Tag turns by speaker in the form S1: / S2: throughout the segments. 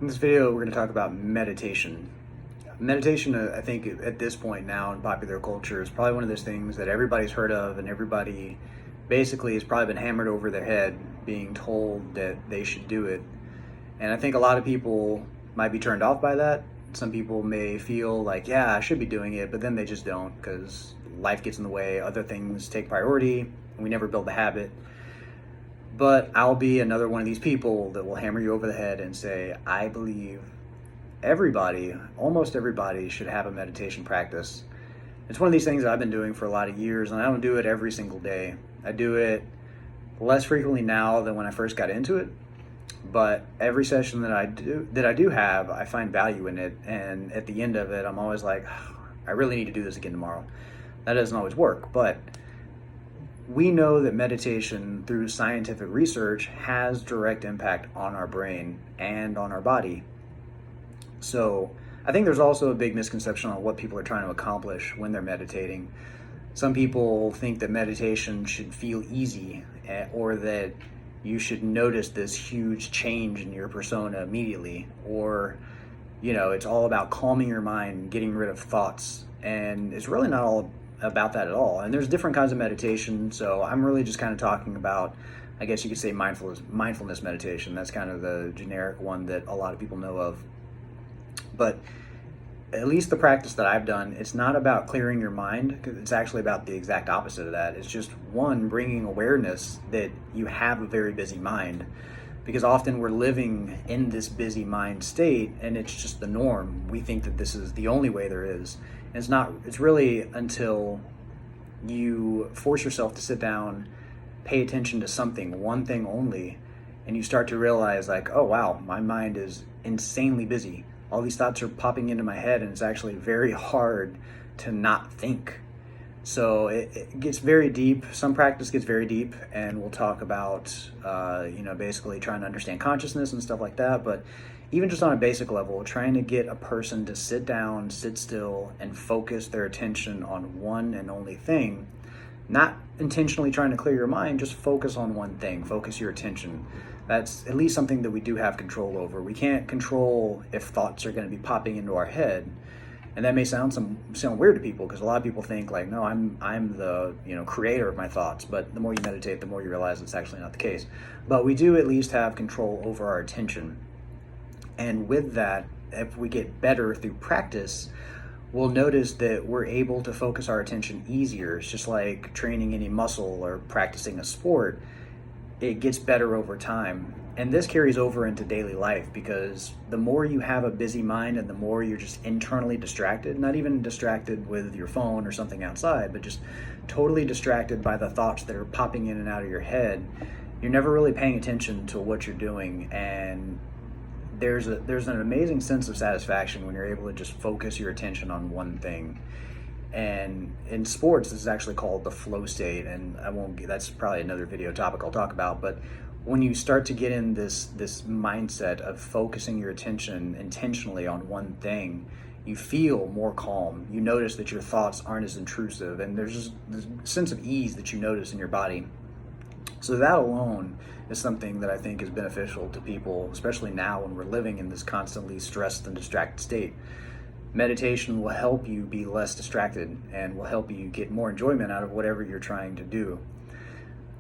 S1: In this video, we're going to talk about meditation. Meditation, I think at this point now in popular culture, is probably one of those things that everybody's heard of, and everybody basically has probably been hammered over their head being told that they should do it. And I think a lot of people might be turned off by that. Some people may feel like, yeah, I should be doing it, but then they just don't because life gets in the way, other things take priority, and we never build the habit. But I'll be another one of these people that will hammer you over the head and say, I believe everybody, almost everybody, should have a meditation practice. It's one of these things that I've been doing for a lot of years, and I don't do it every single day. I do it less frequently now than when I first got into it. But every session that I do have, I find value in it. And at the end of it, I'm always like, I really need to do this again tomorrow. That doesn't always work, but we know that meditation through scientific research has direct impact on our brain and on our body. So I think there's also a big misconception on what people are trying to accomplish when they're meditating. Some people think that meditation should feel easy, or that you should notice this huge change in your persona immediately, or it's all about calming your mind, getting rid of thoughts, and it's really not all about that at all. And there's different kinds of meditation, so I'm really just kind of talking about, I guess you could say, mindfulness meditation. That's kind of the generic one that a lot of people know of. But at least the practice that I've done, it's not about clearing your mind. It's actually about the exact opposite of that. It's just, one, bringing awareness that you have a very busy mind, because often we're living in this busy mind state and it's just the norm. We think that this is the only way there is. And it's not. It's really until you force yourself to sit down, pay attention to something, one thing only, and you start to realize, like, oh wow, my mind is insanely busy. All these thoughts are popping into my head, and it's actually very hard to not think. So it gets very deep. Some practice gets very deep, and we'll talk about, basically trying to understand consciousness and stuff like that. But even just on a basic level, trying to get a person to sit down, sit still, and focus their attention on one and only thing, not intentionally trying to clear your mind, just focus on one thing, focus your attention. That's at least something that we do have control over. We can't control if thoughts are going to be popping into our head. And that may sound weird to people, because a lot of people think like, no, I'm the creator of my thoughts. But the more you meditate, the more you realize it's actually not the case. But we do at least have control over our attention. And with that, if we get better through practice, we'll notice that we're able to focus our attention easier. It's just like training any muscle or practicing a sport. It gets better over time. And this carries over into daily life, because the more you have a busy mind and the more you're just internally distracted, not even distracted with your phone or something outside, but just totally distracted by the thoughts that are popping in and out of your head, you're never really paying attention to what you're doing. And there's an amazing sense of satisfaction when you're able to just focus your attention on one thing. And in sports, this is actually called the flow state, and that's probably another video topic I'll talk about. But when you start to get in this mindset of focusing your attention intentionally on one thing, you feel more calm. You notice that your thoughts aren't as intrusive, and there's just this sense of ease that you notice in your body. So that alone is something that I think is beneficial to people, especially now when we're living in this constantly stressed and distracted state. Meditation will help you be less distracted and will help you get more enjoyment out of whatever you're trying to do.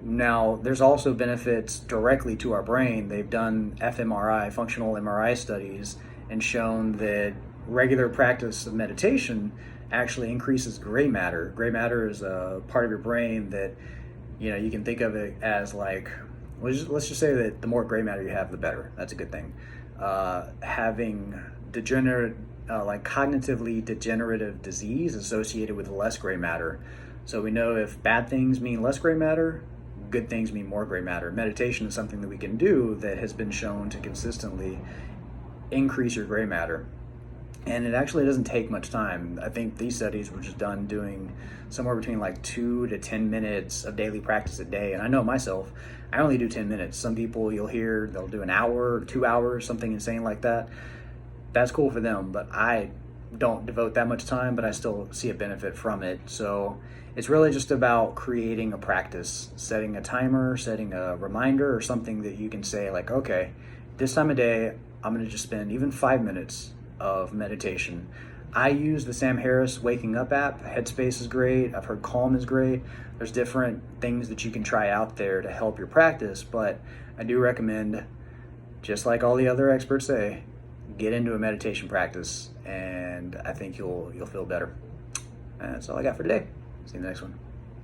S1: Now, there's also benefits directly to our brain. They've done fMRI, functional MRI studies, and shown that regular practice of meditation actually increases gray matter. Gray matter is a part of your brain that, you can think of it as like, let's just say that the more gray matter you have, the better. That's a good thing. Having cognitively degenerative disease associated with less gray matter. So we know if bad things mean less gray matter, good things mean more gray matter. Meditation is something that we can do that has been shown to consistently increase your gray matter. And it actually doesn't take much time. I think these studies were just done doing somewhere between like 2 to 10 minutes of daily practice a day. And I know myself, I only do 10 minutes. Some people you'll hear, they'll do an hour, 2 hours, something insane like that. That's cool for them, but I don't devote that much time, but I still see a benefit from it. So it's really just about creating a practice, setting a timer, setting a reminder, or something that you can say like, okay, this time of day, I'm going to just spend even 5 minutes of meditation. I use the Sam Harris Waking Up app. Headspace is great. I've heard Calm is great. There's different things that you can try out there to help your practice, but I do recommend, just like all the other experts say, get into a meditation practice, and I think you'll feel better. And that's all I got for today. See you in the next one.